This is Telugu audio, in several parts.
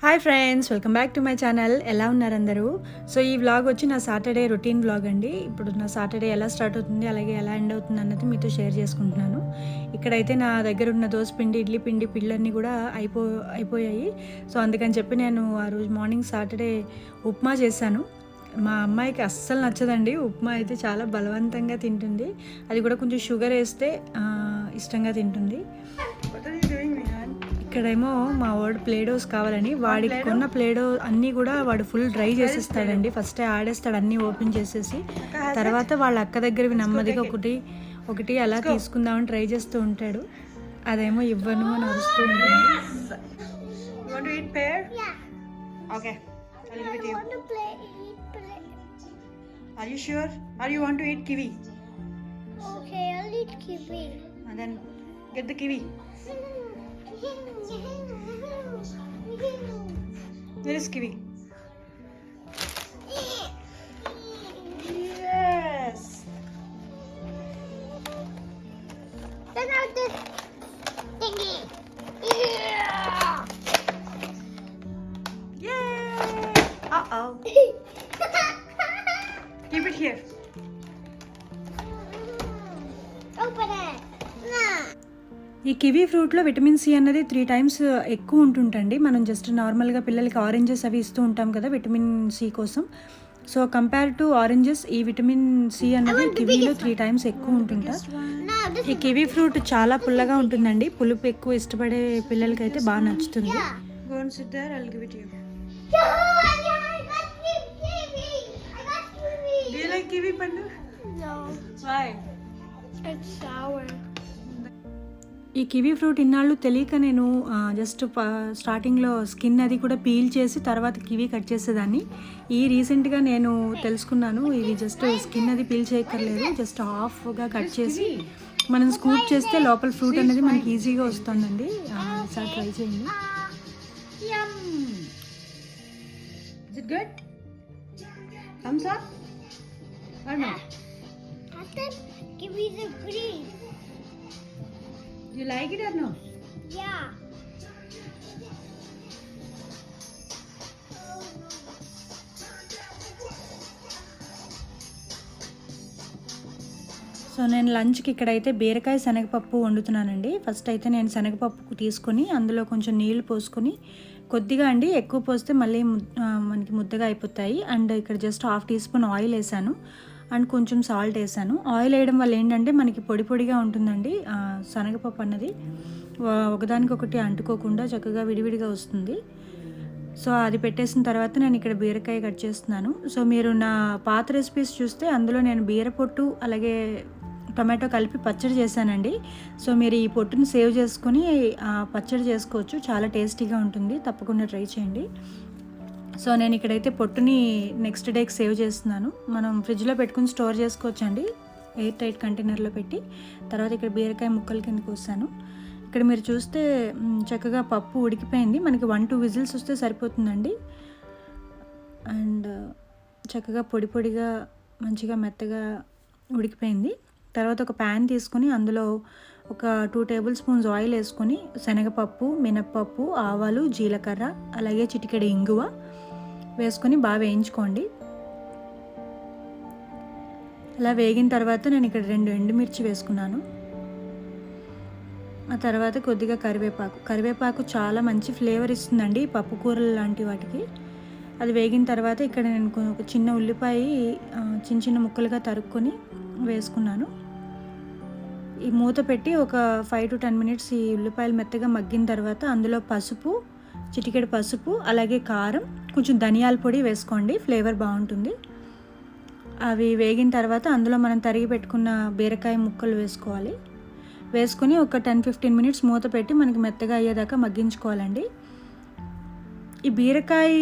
Hi friends, welcome back to my channel. ఎలా ఉన్నారు అందరూ? సో ఈ వ్లాగ్ వచ్చి నా సాటర్డే రొటీన్ వ్లాగ్ అండి. ఇప్పుడు నా సాటర్డే ఎలా స్టార్ట్ అవుతుంది, అలాగే ఎలా ఎండ్ అవుతుంది అన్నది మీతో షేర్ చేసుకుంటున్నాను. ఇక్కడైతే నా దగ్గర ఉన్న దోసపిండి, ఇడ్లీ పిండి పిల్లన్నీ కూడా అయిపోయాయి. సో అందుకని చెప్పి నేను ఆ రోజు మార్నింగ్ సాటర్డే ఉప్మా చేశాను. మా అమ్మాయికి అస్సలు నచ్చదండి ఉప్మా, అయితే చాలా బలవంతంగా తింటుంది. అది కూడా కొంచెం షుగర్ వేస్తే ఇష్టంగా తింటుంది. ఇక్కడేమో మా వాడు ప్లేడోస్ కావాలని వాడికి కొన్న ప్లేడో అన్నీ కూడా వాడు ఫుల్ డ్రై చేసేస్తాడండి. ఫస్టే ఆడేస్తాడు అన్నీ ఓపెన్ చేసేసి, తర్వాత వాళ్ళ అక్క దగ్గరవి నెమ్మదిగా ఒకటి అలా తీసుకుందామని ట్రై చేస్తూ ఉంటాడు. అదేమో ఇవ్వను అని అరుస్తూ ఉంటుంది. Are you sure? Or you want to eat kiwi? Okay, I'll eat kiwi. And then get the kiwi. Where is kiwi? Yes. Then out this thingy. Yay! Uh-oh. Keep it here. Open it. No. ఈ కివీ ఫ్రూట్లో విటమిన్ సి అన్నది 3 times ఎక్కువ ఉంటుంటండి. మనం జస్ట్ నార్మల్గా పిల్లలకి ఆరెంజెస్ అవి ఇస్తూ ఉంటాం కదా విటమిన్ సి కోసం. సో కంపేర్ టు ఆరెంజెస్ ఈ విటమిన్ సి అన్నది కివీలో 3 times ఎక్కువ ఉంటుంటా. ఈ కివీ ఫ్రూట్ చాలా పుల్లగా ఉంటుందండి. పులుపు ఎక్కువ ఇష్టపడే పిల్లలకి అయితే బాగా నచ్చుతుంది. Go and sit there, I'll give it to you. I got kiwi. Do you like kiwi, Pandu? No, Why? it's sour. ఈ కివీ ఫ్రూట్ ఇన్నాళ్ళు తెలియక నేను జస్ట్ స్టార్టింగ్లో స్కిన్ అది కూడా పీల్ చేసి తర్వాత కివీ కట్ చేసేదాన్ని. రీసెంట్గా నేను తెలుసుకున్నాను ఇది జస్ట్ స్కిన్ అది పీల్ చేయక్కర్లేదు, జస్ట్ హాఫ్గా కట్ చేసి మనం స్కూప్ చేస్తే లోపల ఫ్రూట్ అనేది మనకి ఈజీగా వస్తుందండి. ఒకసారి ట్రై చేయండి. Is it good? Thumbs up or no? After kiwi the green. You like it or no? Yeah. So నేను లంచ్కి ఇక్కడైతే బీరకాయ శనగపప్పు వండుతున్నానండి. ఫస్ట్ అయితే నేను శనగపప్పు తీసుకొని అందులో కొంచెం నీళ్లు పోసుకొని, కొద్దిగా అండి, ఎక్కువ పోస్తే మళ్ళీ మనకి ముద్దగా అయిపోతాయి. అండ్ ఇక్కడ జస్ట్ 1/2 teaspoon ఆయిల్ వేసాను అండ్ కొంచెం సాల్ట్ వేసాను. ఆయిల్ వేయడం వల్ల ఏంటంటే మనకి పొడి పొడిగా ఉంటుందండి శనగపప్పు అన్నది, ఒకదానికొకటి అంటుకోకుండా చక్కగా విడివిడిగా వస్తుంది. సో అది పెట్టేసిన తర్వాత నేను ఇక్కడ బీరకాయ కట్ చేస్తున్నాను. సో మీరు నా పాత రెసిపీస్ చూస్తే అందులో నేను బీరపొట్టు అలాగే టొమాటో కలిపి పచ్చడి చేశానండి. సో మీరు ఈ పొట్టుని సేవ్ చేసుకొని పచ్చడి చేసుకోవచ్చు, చాలా టేస్టీగా ఉంటుంది. తప్పకుండా ట్రై చేయండి. సో నేను ఇక్కడైతే పొట్టుని నెక్స్ట్ డేకి సేవ్ చేస్తున్నాను. మనం ఫ్రిడ్జ్లో పెట్టుకుని స్టోర్ చేసుకోవచ్చండి, ఎయిర్ టైట్ కంటైనర్లో పెట్టి. తర్వాత ఇక్కడ బీరకాయ ముక్కల కిందకి వస్తాను. ఇక్కడ మీరు చూస్తే చక్కగా పప్పు ఉడికిపోయింది. మనకి 1-2 whistles వస్తే సరిపోతుందండి. అండ్ చక్కగా పొడి పొడిగా మంచిగా మెత్తగా ఉడికిపోయింది. తర్వాత ఒక ప్యాన్ తీసుకొని అందులో ఒక 2 tablespoons ఆయిల్ వేసుకొని శనగపప్పు, మినప్పప్పు, ఆవాలు, జీలకర్ర అలాగే చిటికెడు ఇంగువ వేసుకొని బాగా వేయించుకోండి. అలా వేగిన తర్వాత నేను ఇక్కడ 2 ఎండుమిర్చి వేసుకున్నాను. ఆ తర్వాత కొద్దిగా కరివేపాకు చాలా మంచి ఫ్లేవర్ ఇస్తుందండి పప్పు కూరలు లాంటి వాటికి. అది వేగిన తర్వాత ఇక్కడ నేను ఒక చిన్న ఉల్లిపాయ చిన్న చిన్న ముక్కలుగా తరుక్కొని వేసుకున్నాను. ఈ మూత పెట్టి ఒక 5 to 10 minutes ఈ ఉల్లిపాయలు మెత్తగా మగ్గిన తర్వాత అందులో చిటికెడు పసుపు అలాగే కారం, కొంచెం ధనియాల పొడి వేసుకోండి, ఫ్లేవర్ బాగుంటుంది. అవి వేగిన తర్వాత అందులో మనం తరిగి పెట్టుకున్న బీరకాయ ముక్కలు వేసుకొని ఒక 10-15 minutes మూత పెట్టి మనకి మెత్తగా అయ్యేదాకా మగ్గించుకోవాలండి. ఈ బీరకాయ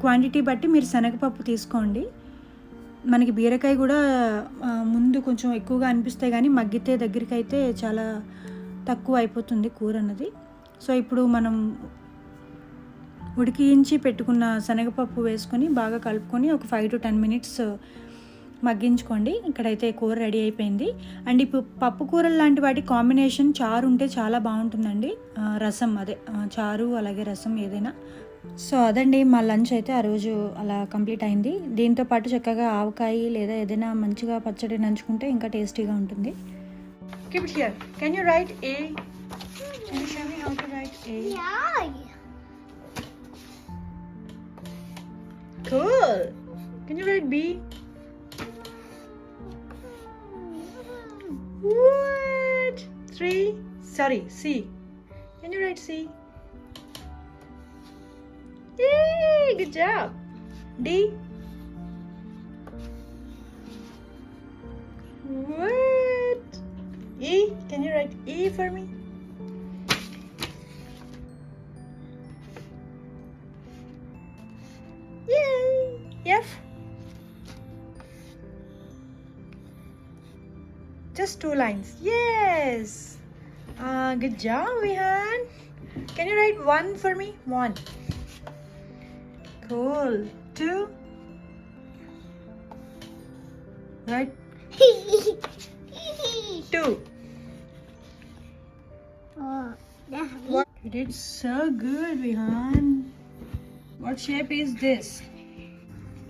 క్వాంటిటీ బట్టి మీరు శనగపప్పు తీసుకోండి. మనకి బీరకాయ కూడా ముందు కొంచెం ఎక్కువగా అనిపిస్తాయి, కానీ మగ్గితే దగ్గరికి అయితే చాలా తక్కువ అయిపోతుంది కూర అన్నది. సో ఇప్పుడు మనం ఉడికించి పెట్టుకున్న శనగపప్పు వేసుకొని బాగా కలుపుకొని ఒక 5 to 10 minutes మగ్గించుకోండి. ఇక్కడైతే కూర రెడీ అయిపోయింది. అండ్ ఇప్పుడు పప్పు కూరలు లాంటి వాటి కాంబినేషన్ చారు ఉంటే చాలా బాగుంటుందండి. రసం, అదే చారు అలాగే రసం ఏదైనా సో అదండి మా లంచ్ అయితే ఆ రోజు అలా కంప్లీట్ అయింది. దీంతో పాటు చక్కగా ఆవకాయ లేదా ఏదైనా మంచిగా పచ్చడి నంచుకుంటే ఇంకా టేస్టీగా ఉంటుంది. Keep it here. Can you write A? Can you show me how to write A? Yeah. Cool. Can you write B? What? 3? Sorry, C. Can you write C? Yay! Good job. D. What? E. Can you write E for me? Yay! F. Just 2 lines. Yes. Good job, Vihan. Can you write 1 for me? 1. Cool. 2. Right. 2. Oh, that's What? You did so good, Vihan. What shape is this?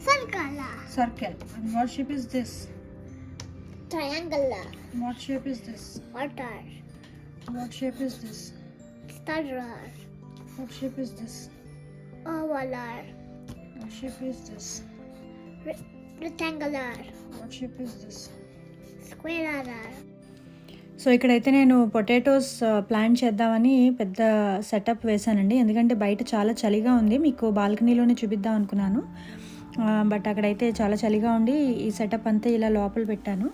circle. Circle. And what shape is this? Triangle. What shape is this? Water. What shape is this? Star. What shape is this? Oval. What shape is this? Rectangular. What shape is this? Square. So ఇక్కడైతే నేను పొటాటోస్ ప్లాంట్ చేద్దామని పెద్ద సెటప్ వేశానండి. ఎందుకంటే బయట చాలా చలిగా ఉంది. మీకు బాల్కనీలోనే చూపిద్దాం అనుకున్నాను, బట్ అక్కడైతే చాలా చలిగా ఉండి ఈ సెటప్ అంతా ఇలా లోపల పెట్టాను.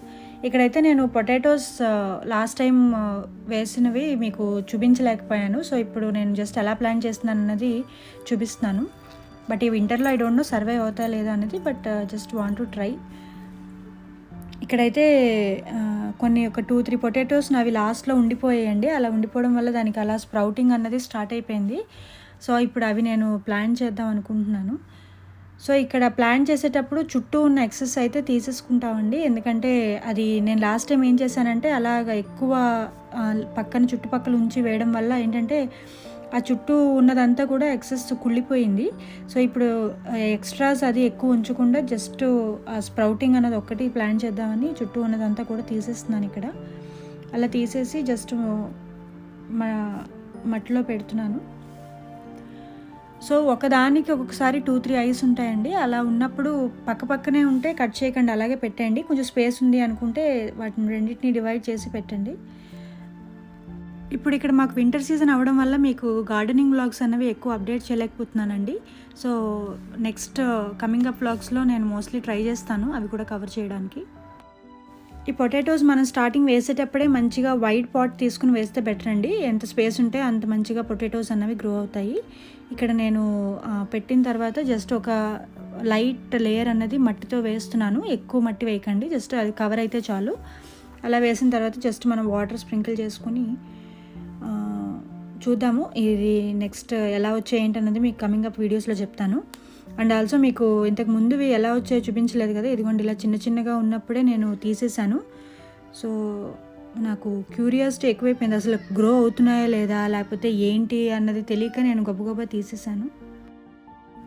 ఇక్కడైతే నేను పొటాటోస్ లాస్ట్ టైం వేసినవి మీకు చూపించలేకపోయాను. సో ఇప్పుడు నేను జస్ట్ ఎలా ప్లాన్ చేస్తున్నాను అన్నది చూపిస్తున్నాను. బట్ ఈ వింటర్లో ఐ డోంట్ నో సర్వైవ్ అవుతా లేదా అనేది, but just want to try. ఇక్కడైతే కొన్ని ఒక 2-3 పొటాటోస్ అవి లాస్ట్లో ఉండిపోయాయండి. అలా ఉండిపోవడం వల్ల దానికి అలా స్ప్రౌటింగ్ అన్నది స్టార్ట్ అయిపోయింది. సో ఇప్పుడు అవి నేను ప్లాన్ చేద్దాం అనుకుంటున్నాను. సో ఇక్కడ ప్లాన్ చేసేటప్పుడు చుట్టూ ఉన్న ఎక్సెస్ అయితే తీసేసుకుంటామండి. ఎందుకంటే అది నేను లాస్ట్ టైం ఏం చేశానంటే అలాగ ఎక్కువ పక్కన చుట్టుపక్కల ఉంచి వేయడం వల్ల ఏంటంటే ఆ చుట్టూ ఉన్నదంతా కూడా ఎక్సెస్ కుళ్ళిపోయింది. సో ఇప్పుడు ఎక్స్ట్రాస్ అది ఎక్కువ ఉంచకుండా జస్ట్ ఆ స్ప్రౌటింగ్ అన్నది ఒక్కటి ప్లాన్ చేద్దామని చుట్టూ ఉన్నదంతా కూడా తీసేస్తున్నాను. ఇక్కడ అలా తీసేసి జస్ట్ మట్టిలో పెడుతున్నాను. సో ఒకదానికి ఒక్కొక్కసారి 2-3 ఐస్ ఉంటాయండి. అలా ఉన్నప్పుడు పక్కనే ఉంటే కట్ చేయకండి, అలాగే పెట్టండి. కొంచెం స్పేస్ ఉంది అనుకుంటే వాటిని రెండింటిని డివైడ్ చేసి పెట్టండి. ఇప్పుడు ఇక్కడ మాకు వింటర్ సీజన్ అవ్వడం వల్ల మీకు గార్డెనింగ్ వ్లాగ్స్ అనేవి ఎక్కువ అప్డేట్ చేయలేకపోతున్నానండి. సో నెక్స్ట్ కమింగ్ అప్ వ్లాగ్స్లో నేను మోస్ట్లీ ట్రై చేస్తాను అవి కూడా కవర్ చేయడానికి. ఈ పొటాటోస్ మనం స్టార్టింగ్ వేసేటప్పుడే మంచిగా వైట్ పాట్ తీసుకుని వేస్తే బెటర్ అండి. ఎంత స్పేస్ ఉంటే అంత మంచిగా పొటాటోస్ అన్నవి గ్రో అవుతాయి. ఇక్కడ నేను పెట్టిన తర్వాత జస్ట్ ఒక లైట్ లేయర్ అన్నది మట్టితో వేస్తున్నాను. ఎక్కువ మట్టి వేయకండి, జస్ట్ అది కవర్ అయితే చాలు. అలా వేసిన తర్వాత జస్ట్ మనం వాటర్ స్ప్రింకిల్ చేసుకుని చూద్దాము ఇది నెక్స్ట్ ఎలా వచ్చాయి ఏంటన్నది మీకు కమింగ్ అప్ వీడియోస్లో చెప్తాను. అండ్ ఆల్సో మీకు ఇంతకు ముందువి ఎలా వచ్చాయో చూపించలేదు కదా, ఇదిగోండి ఇలా చిన్నగా ఉన్నప్పుడే నేను తీసేసాను. సో నాకు క్యూరియాసిటీ ఎక్కువైపోయింది, అసలు గ్రో అవుతున్నాయా లేదా లేకపోతే ఏంటి అన్నది తెలియక నేను గబగబా తీసేసాను.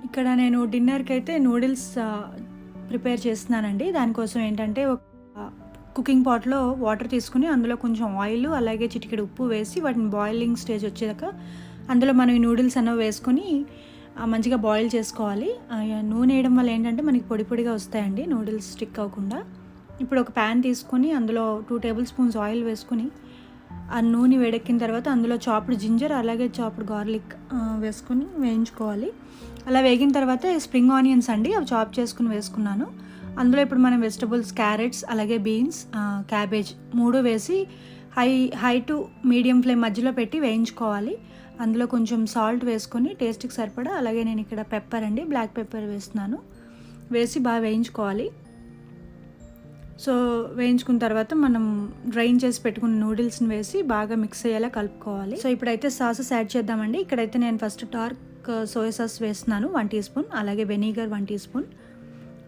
ఇక్కడ నేను డిన్నర్కి అయితే నూడిల్స్ ప్రిపేర్ చేస్తున్నానండి. దానికోసం ఏంటంటే ఒక కుకింగ్ పాట్లో వాటర్ తీసుకుని అందులో కొంచెం ఆయిల్ అలాగే చిటికెడు ఉప్పు వేసి వాటిని బాయిలింగ్ స్టేజ్ వచ్చాక అందులో మనం ఈ నూడిల్స్ అన్నవి వేసుకొని మంచిగా బాయిల్ చేసుకోవాలి. నూనె వేయడం వల్ల ఏంటంటే మనకి పొడిగా వస్తాయండి, నూడిల్స్ స్టిక్ అవ్వకుండా. ఇప్పుడు ఒక ప్యాన్ తీసుకొని అందులో 2 టేబుల్ స్పూన్స్ ఆయిల్ వేసుకొని ఆ నూనె వేడెక్కిన తర్వాత అందులో చాప్డ్ జింజర్ అలాగే చాప్డ్ గార్లిక్ వేసుకొని వేయించుకోవాలి. అలా వేగిన తర్వాత స్ప్రింగ్ ఆనియన్స్ అండి, అవి చాప్ చేసుకుని వేసుకున్నాను. అందులో ఇప్పుడు మనం వెజిటబుల్స్ క్యారెట్స్ అలాగే బీన్స్ క్యాబేజ్ 3 వేసి హై టు మీడియం ఫ్లేమ్ మధ్యలో పెట్టి వేయించుకోవాలి. అందులో కొంచెం సాల్ట్ వేసుకొని టేస్ట్కి సరిపడా, అలాగే నేను ఇక్కడ పెప్పర్ అండి బ్లాక్ పెప్పర్ వేస్తున్నాను, వేసి బాగా వేయించుకోవాలి. సో వేయించుకున్న తర్వాత మనం డ్రైన్ చేసి పెట్టుకున్న నూడిల్స్ని వేసి బాగా మిక్స్ అయ్యేలా కలుపుకోవాలి. సో ఇప్పుడైతే సాసెస్ యాడ్ చేద్దామండి. ఇక్కడైతే నేను ఫస్ట్ డార్క్ సోయా సాస్ వేస్తున్నాను 1 టీ స్పూన్, అలాగే వెనిగర్ 1 టీ స్పూన్,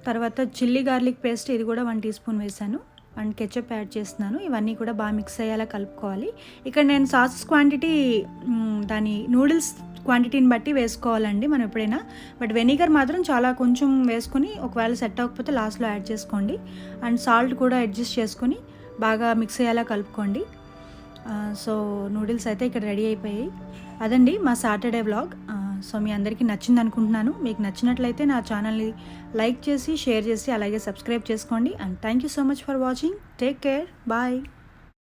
తర్వాత చిల్లీ గార్లిక్ పేస్ట్ ఇది కూడా 1 టీ స్పూన్ వేసాను, అండ్ కెచప్ యాడ్ చేస్తున్నాను. ఇవన్నీ కూడా బాగా మిక్స్ అయ్యేలా కలుపుకోవాలి. ఇక్కడ నేను సాసెస్ క్వాంటిటీ దాని నూడిల్స్ క్వాంటిటీని బట్టి వేసుకోవాలండి మనం ఎప్పుడైనా. బట్ వెనిగర్ మాత్రం చాలా కొంచెం వేసుకొని ఒకవేళ సెట్ అవ్వకపోతే లాస్ట్లో యాడ్ చేసుకోండి. అండ్ సాల్ట్ కూడా అడ్జస్ట్ చేసుకొని బాగా మిక్స్ అయ్యేలా కలుపుకోండి. సో నూడిల్స్ అయితే ఇక్కడ రెడీ అయిపోయాయి. అదండి మా సాటర్డే వ్లాగ్. సో మీ అందరికీ నచ్చింది అనుకుంటున్నాను. మీకు నచ్చినట్లయితే నా ఛానల్ని లైక్ చేసి, షేర్ చేసి, అలాగే సబ్స్క్రైబ్ చేసుకోండి. And thank you so much for watching. Take care. Bye.